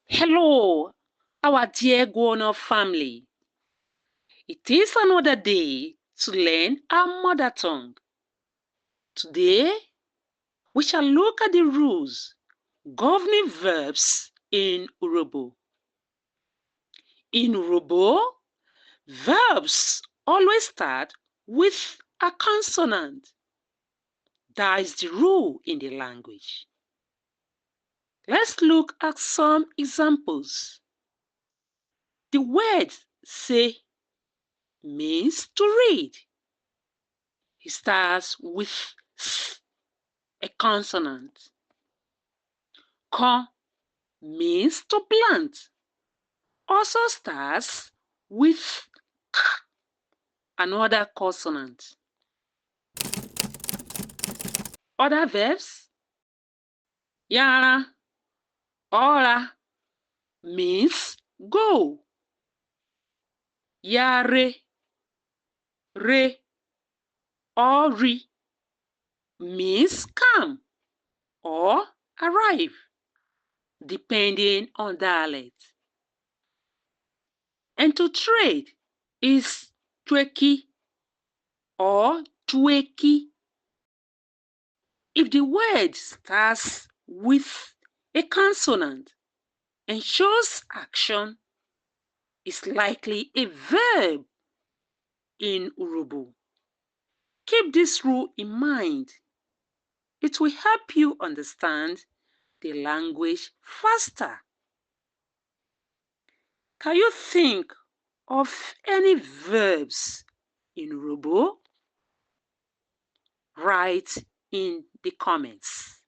Hello, our dear guono family. It is another day to learn our mother tongue. Today, we shall look at the rules governing verbs in Urhobo. In Urhobo, verbs always start with a consonant. That is the rule in the language. Let's look at some examples. The word say means to read. It starts with s, a consonant. Ko means to plant. Also starts with k, another consonant. Other verbs, yara, ora, means go. Yare, re, or ri means come or arrive, depending on dialect. And to trade is tweki or tweki. If the word starts with a consonant and shows action, it's likely a verb in Urhobo. Keep this rule in mind. It will help you understand the language faster. Can you think of any verbs in Urhobo? Write in the comments.